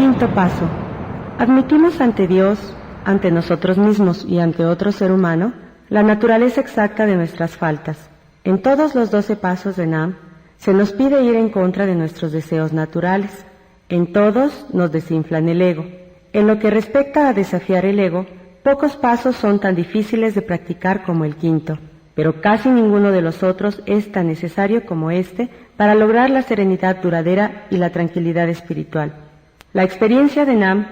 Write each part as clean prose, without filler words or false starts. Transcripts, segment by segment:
Quinto paso. Admitimos ante Dios, ante nosotros mismos y ante otro ser humano, la naturaleza exacta de nuestras faltas. En todos los 12 pasos de Nam, se nos pide ir en contra de nuestros deseos naturales. En todos nos desinflan el ego. En lo que respecta a desafiar el ego, pocos pasos son tan difíciles de practicar como el quinto, pero casi ninguno de los otros es tan necesario como este para lograr la serenidad duradera y la tranquilidad espiritual. La experiencia de Nam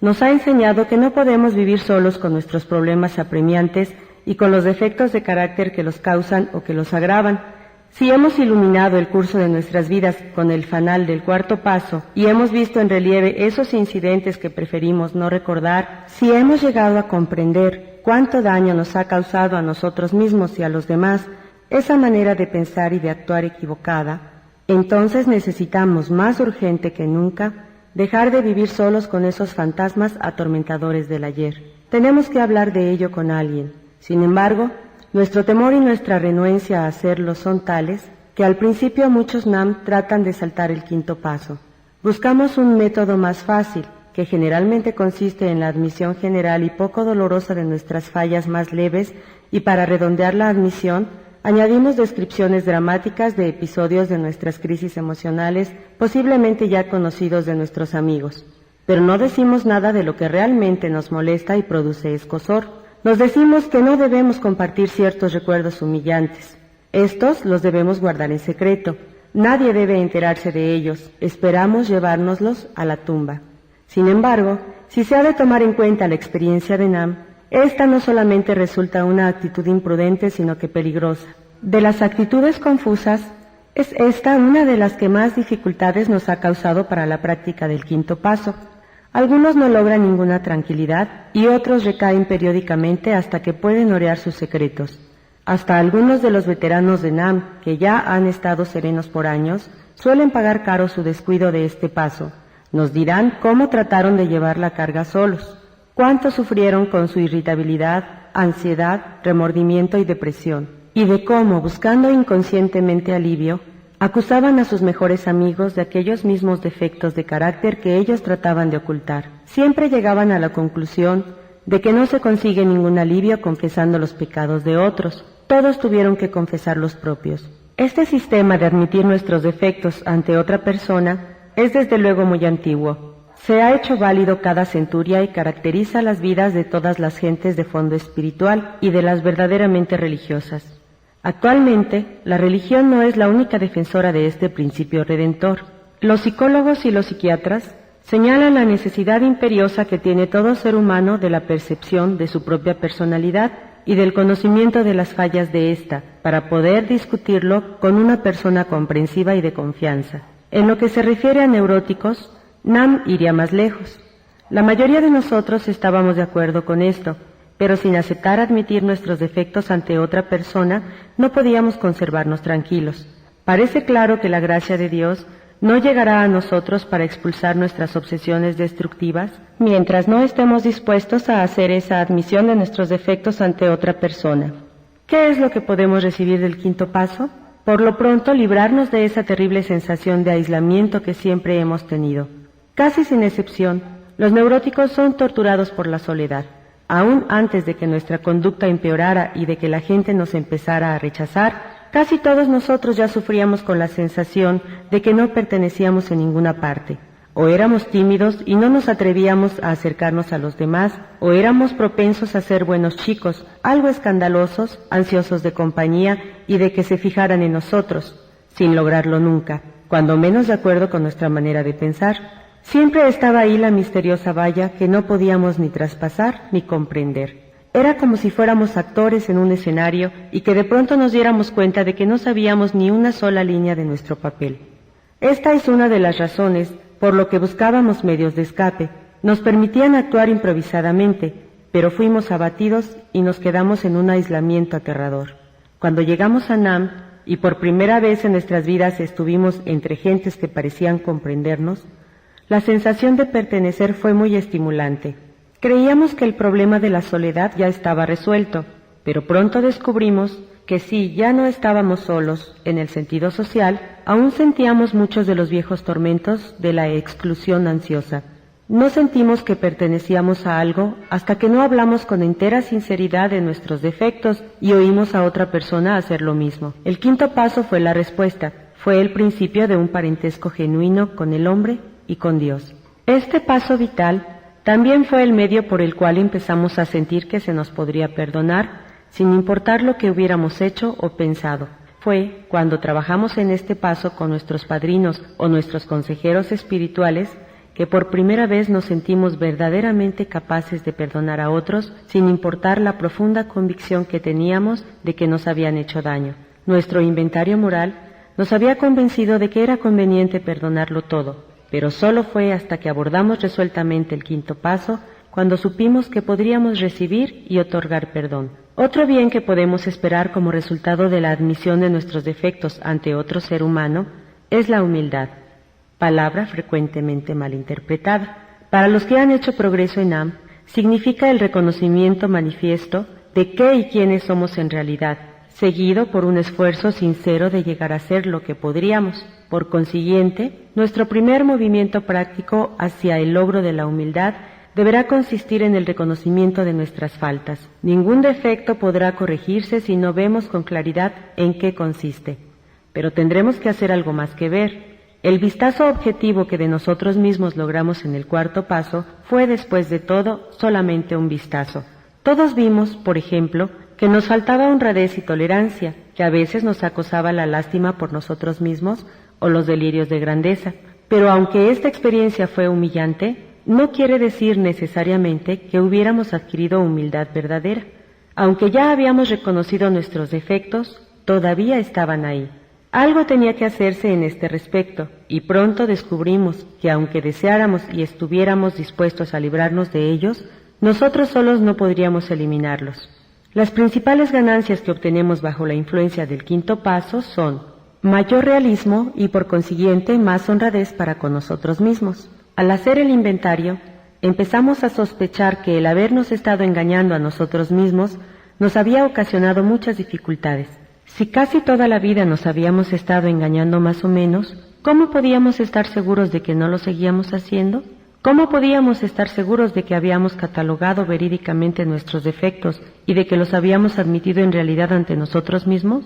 nos ha enseñado que no podemos vivir solos con nuestros problemas apremiantes y con los defectos de carácter que los causan o que los agravan. Si hemos iluminado el curso de nuestras vidas con el fanal del cuarto paso y hemos visto en relieve esos incidentes que preferimos no recordar, si hemos llegado a comprender cuánto daño nos ha causado a nosotros mismos y a los demás esa manera de pensar y de actuar equivocada, entonces necesitamos más urgente que nunca dejar de vivir solos con esos fantasmas atormentadores del ayer. Tenemos que hablar de ello con alguien. Sin embargo, nuestro temor y nuestra renuencia a hacerlo son tales que al principio muchos Nam tratan de saltar el quinto paso. Buscamos un método más fácil, que generalmente consiste en la admisión general y poco dolorosa de nuestras fallas más leves, y para redondear la admisión, añadimos descripciones dramáticas de episodios de nuestras crisis emocionales, posiblemente ya conocidos de nuestros amigos. Pero no decimos nada de lo que realmente nos molesta y produce escozor. Nos decimos que no debemos compartir ciertos recuerdos humillantes. Estos los debemos guardar en secreto. Nadie debe enterarse de ellos. Esperamos llevárnoslos a la tumba. Sin embargo, si se ha de tomar en cuenta la experiencia de Nam, esta no solamente resulta una actitud imprudente, sino que peligrosa. De las actitudes confusas, es esta una de las que más dificultades nos ha causado para la práctica del quinto paso. Algunos no logran ninguna tranquilidad y otros recaen periódicamente hasta que pueden orear sus secretos. Hasta algunos de los veteranos de Nam, que ya han estado serenos por años, suelen pagar caro su descuido de este paso. Nos dirán cómo trataron de llevar la carga solos, cuánto sufrieron con su irritabilidad, ansiedad, remordimiento y depresión, y de cómo, buscando inconscientemente alivio, acusaban a sus mejores amigos de aquellos mismos defectos de carácter que ellos trataban de ocultar. Siempre llegaban a la conclusión de que no se consigue ningún alivio confesando los pecados de otros. Todos tuvieron que confesar los propios. Este sistema de admitir nuestros defectos ante otra persona es desde luego muy antiguo. Se ha hecho válido cada centuria y caracteriza las vidas de todas las gentes de fondo espiritual y de las verdaderamente religiosas. Actualmente, la religión no es la única defensora de este principio redentor. Los psicólogos y los psiquiatras señalan la necesidad imperiosa que tiene todo ser humano de la percepción de su propia personalidad y del conocimiento de las fallas de ésta, para poder discutirlo con una persona comprensiva y de confianza. En lo que se refiere a neuróticos, Nam iría más lejos. La mayoría de nosotros estábamos de acuerdo con esto, pero sin aceptar admitir nuestros defectos ante otra persona, no podíamos conservarnos tranquilos. Parece claro que la gracia de Dios no llegará a nosotros para expulsar nuestras obsesiones destructivas, mientras no estemos dispuestos a hacer esa admisión de nuestros defectos ante otra persona. ¿Qué es lo que podemos recibir del quinto paso? Por lo pronto, librarnos de esa terrible sensación de aislamiento que siempre hemos tenido. Casi sin excepción, los neuróticos son torturados por la soledad. Aún antes de que nuestra conducta empeorara y de que la gente nos empezara a rechazar, casi todos nosotros ya sufríamos con la sensación de que no pertenecíamos en ninguna parte. O éramos tímidos y no nos atrevíamos a acercarnos a los demás, o éramos propensos a ser buenos chicos, algo escandalosos, ansiosos de compañía y de que se fijaran en nosotros, sin lograrlo nunca, cuando menos de acuerdo con nuestra manera de pensar. Siempre estaba ahí la misteriosa valla que no podíamos ni traspasar ni comprender. Era como si fuéramos actores en un escenario y que de pronto nos diéramos cuenta de que no sabíamos ni una sola línea de nuestro papel. Esta es una de las razones por lo que buscábamos medios de escape. Nos permitían actuar improvisadamente, pero fuimos abatidos y nos quedamos en un aislamiento aterrador. Cuando llegamos a Nam, y por primera vez en nuestras vidas estuvimos entre gentes que parecían comprendernos, la sensación de pertenecer fue muy estimulante. Creíamos que el problema de la soledad ya estaba resuelto, pero pronto descubrimos que si ya no estábamos solos en el sentido social, aún sentíamos muchos de los viejos tormentos de la exclusión ansiosa. No sentimos que pertenecíamos a algo hasta que no hablamos con entera sinceridad de nuestros defectos y oímos a otra persona hacer lo mismo. El quinto paso fue la respuesta. Fue el principio de un parentesco genuino con el hombre y con Dios. Este paso vital también fue el medio por el cual empezamos a sentir que se nos podría perdonar, sin importar lo que hubiéramos hecho o pensado. Fue cuando trabajamos en este paso con nuestros padrinos o nuestros consejeros espirituales que por primera vez nos sentimos verdaderamente capaces de perdonar a otros sin importar la profunda convicción que teníamos de que nos habían hecho daño. Nuestro inventario moral nos había convencido de que era conveniente perdonarlo todo, pero solo fue hasta que abordamos resueltamente el quinto paso cuando supimos que podríamos recibir y otorgar perdón. Otro bien que podemos esperar como resultado de la admisión de nuestros defectos ante otro ser humano es la humildad, palabra frecuentemente malinterpretada. Para los que han hecho progreso en Nam, significa el reconocimiento manifiesto de qué y quiénes somos en realidad, seguido por un esfuerzo sincero de llegar a ser lo que podríamos. Por consiguiente, nuestro primer movimiento práctico hacia el logro de la humildad deberá consistir en el reconocimiento de nuestras faltas. Ningún defecto podrá corregirse si no vemos con claridad en qué consiste. Pero tendremos que hacer algo más que ver. El vistazo objetivo que de nosotros mismos logramos en el cuarto paso fue, después de todo, solamente un vistazo. Todos vimos, por ejemplo, que nos faltaba honradez y tolerancia, que a veces nos acosaba la lástima por nosotros mismos o los delirios de grandeza. Pero aunque esta experiencia fue humillante, no quiere decir necesariamente que hubiéramos adquirido humildad verdadera. Aunque ya habíamos reconocido nuestros defectos, todavía estaban ahí. Algo tenía que hacerse en este respecto, y pronto descubrimos que aunque deseáramos y estuviéramos dispuestos a librarnos de ellos, nosotros solos no podríamos eliminarlos. Las principales ganancias que obtenemos bajo la influencia del quinto paso son mayor realismo y por consiguiente más honradez para con nosotros mismos. Al hacer el inventario, empezamos a sospechar que el habernos estado engañando a nosotros mismos nos había ocasionado muchas dificultades. Si casi toda la vida nos habíamos estado engañando más o menos, ¿cómo podíamos estar seguros de que no lo seguíamos haciendo? ¿Cómo podíamos estar seguros de que habíamos catalogado verídicamente nuestros defectos y de que los habíamos admitido en realidad ante nosotros mismos?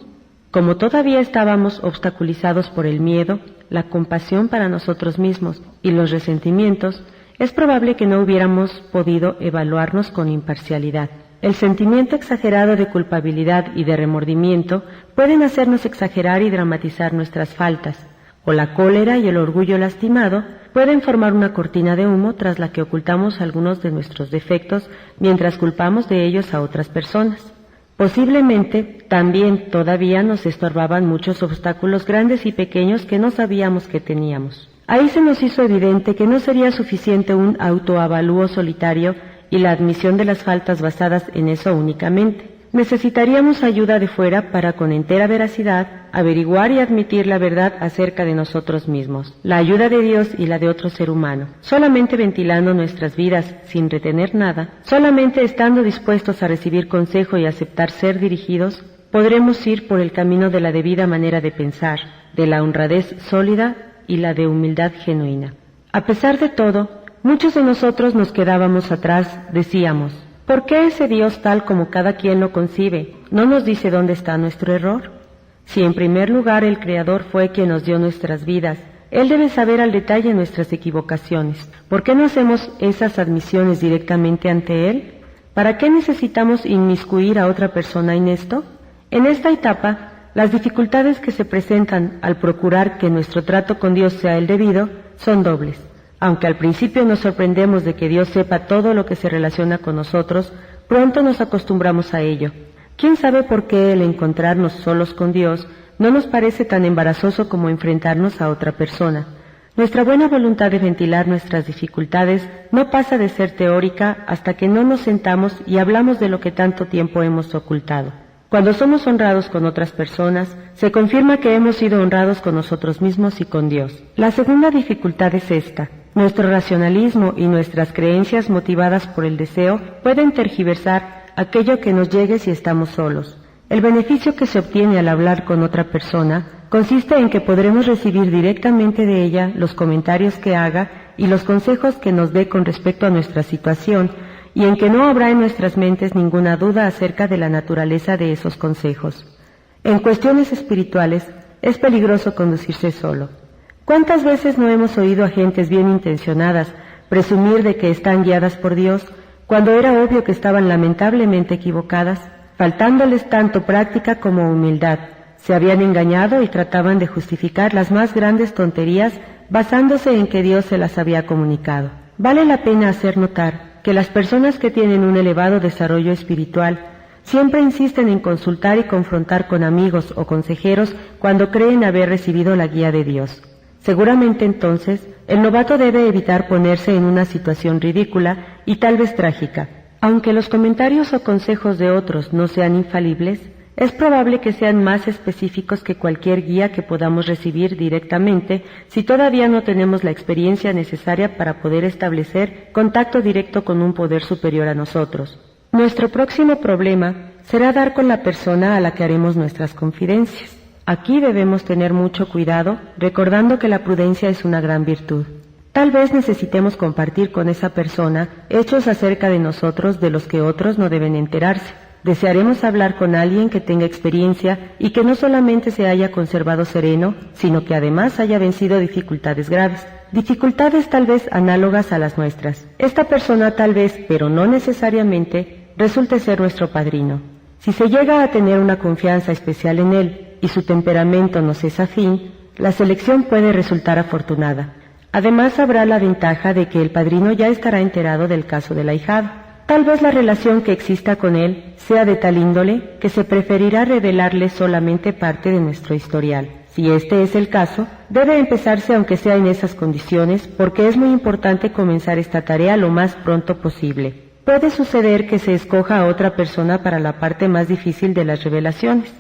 Como todavía estábamos obstaculizados por el miedo, la compasión para nosotros mismos y los resentimientos, es probable que no hubiéramos podido evaluarnos con imparcialidad. El sentimiento exagerado de culpabilidad y de remordimiento pueden hacernos exagerar y dramatizar nuestras faltas, o la cólera y el orgullo lastimado pueden formar una cortina de humo tras la que ocultamos algunos de nuestros defectos mientras culpamos de ellos a otras personas. Posiblemente también todavía nos estorbaban muchos obstáculos grandes y pequeños que no sabíamos que teníamos. Ahí se nos hizo evidente que no sería suficiente un autoavalúo solitario y la admisión de las faltas basadas en eso únicamente. Necesitaríamos ayuda de fuera para, con entera veracidad, averiguar y admitir la verdad acerca de nosotros mismos, la ayuda de Dios y la de otro ser humano. Solamente ventilando nuestras vidas sin retener nada, solamente estando dispuestos a recibir consejo y aceptar ser dirigidos, podremos ir por el camino de la debida manera de pensar, de la honradez sólida y la de humildad genuina. A pesar de todo, muchos de nosotros nos quedábamos atrás, decíamos, ¿por qué ese Dios tal como cada quien lo concibe no nos dice dónde está nuestro error? Si en primer lugar el Creador fue quien nos dio nuestras vidas, Él debe saber al detalle nuestras equivocaciones. ¿Por qué no hacemos esas admisiones directamente ante Él? ¿Para qué necesitamos inmiscuir a otra persona en esto? En esta etapa, las dificultades que se presentan al procurar que nuestro trato con Dios sea el debido son dobles. Aunque al principio nos sorprendemos de que Dios sepa todo lo que se relaciona con nosotros, pronto nos acostumbramos a ello. ¿Quién sabe por qué el encontrarnos solos con Dios no nos parece tan embarazoso como enfrentarnos a otra persona? Nuestra buena voluntad de ventilar nuestras dificultades no pasa de ser teórica hasta que no nos sentamos y hablamos de lo que tanto tiempo hemos ocultado. Cuando somos honrados con otras personas, se confirma que hemos sido honrados con nosotros mismos y con Dios. La segunda dificultad es esta. Nuestro racionalismo y nuestras creencias motivadas por el deseo pueden tergiversar aquello que nos llegue si estamos solos. El beneficio que se obtiene al hablar con otra persona consiste en que podremos recibir directamente de ella los comentarios que haga y los consejos que nos dé con respecto a nuestra situación, y en que no habrá en nuestras mentes ninguna duda acerca de la naturaleza de esos consejos. En cuestiones espirituales es peligroso conducirse solo. ¿Cuántas veces no hemos oído a gentes bien intencionadas presumir de que están guiadas por Dios, cuando era obvio que estaban lamentablemente equivocadas, faltándoles tanto práctica como humildad? Se habían engañado y trataban de justificar las más grandes tonterías basándose en que Dios se las había comunicado. Vale la pena hacer notar que las personas que tienen un elevado desarrollo espiritual siempre insisten en consultar y confrontar con amigos o consejeros cuando creen haber recibido la guía de Dios. Seguramente entonces, el novato debe evitar ponerse en una situación ridícula y tal vez trágica. Aunque los comentarios o consejos de otros no sean infalibles, es probable que sean más específicos que cualquier guía que podamos recibir directamente si todavía no tenemos la experiencia necesaria para poder establecer contacto directo con un poder superior a nosotros. Nuestro próximo problema será dar con la persona a la que haremos nuestras confidencias. Aquí debemos tener mucho cuidado, recordando que la prudencia es una gran virtud. Tal vez necesitemos compartir con esa persona hechos acerca de nosotros de los que otros no deben enterarse. Desearemos hablar con alguien que tenga experiencia y que no solamente se haya conservado sereno, sino que además haya vencido dificultades graves. Dificultades tal vez análogas a las nuestras. Esta persona tal vez, pero no necesariamente, resulte ser nuestro padrino. Si se llega a tener una confianza especial en él y su temperamento nos es afín, la selección puede resultar afortunada. Además habrá la ventaja de que el padrino ya estará enterado del caso del ahijado. Tal vez la relación que exista con él sea de tal índole que se preferirá revelarle solamente parte de nuestro historial. Si este es el caso, debe empezarse aunque sea en esas condiciones, porque es muy importante comenzar esta tarea lo más pronto posible. Puede suceder que se escoja a otra persona para la parte más difícil de las revelaciones.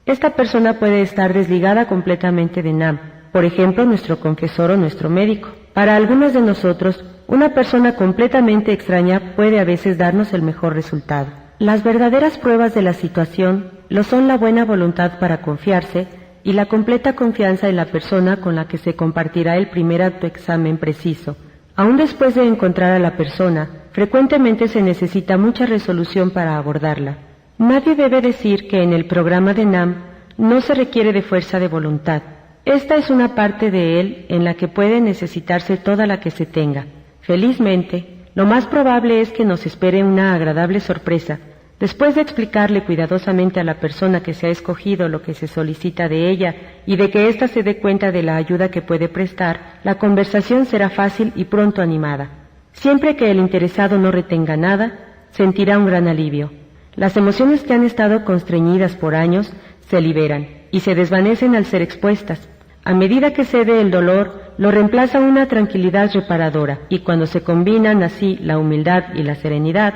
Esta persona puede estar desligada completamente de Nam, por ejemplo, nuestro confesor o nuestro médico. Para algunos de nosotros, una persona completamente extraña puede a veces darnos el mejor resultado. Las verdaderas pruebas de la situación lo son la buena voluntad para confiarse y la completa confianza en la persona con la que se compartirá el primer autoexamen preciso. Aún después de encontrar a la persona, frecuentemente se necesita mucha resolución para abordarla. Nadie debe decir que en el programa de Nam no se requiere de fuerza de voluntad. Esta es una parte de él en la que puede necesitarse toda la que se tenga. Felizmente, lo más probable es que nos espere una agradable sorpresa. Después de explicarle cuidadosamente a la persona que se ha escogido lo que se solicita de ella y de que ésta se dé cuenta de la ayuda que puede prestar, la conversación será fácil y pronto animada. Siempre que el interesado no retenga nada, sentirá un gran alivio. Las emociones que han estado constreñidas por años se liberan y se desvanecen al ser expuestas. A medida que cede el dolor, lo reemplaza una tranquilidad reparadora, y cuando se combinan así la humildad y la serenidad,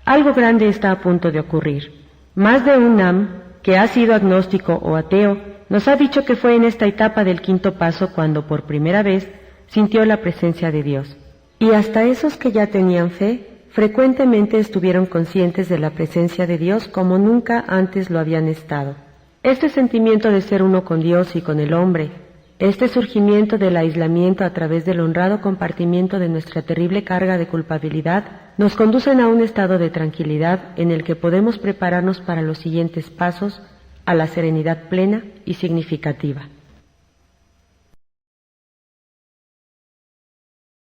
algo grande está a punto de ocurrir. Más de un Nam, que ha sido agnóstico o ateo, nos ha dicho que fue en esta etapa del quinto paso cuando por primera vez sintió la presencia de Dios. Y hasta esos que ya tenían fe, frecuentemente estuvieron conscientes de la presencia de Dios como nunca antes lo habían estado. Este sentimiento de ser uno con Dios y con el hombre, este surgimiento del aislamiento a través del honrado compartimiento de nuestra terrible carga de culpabilidad, nos conducen a un estado de tranquilidad en el que podemos prepararnos para los siguientes pasos a la serenidad plena y significativa.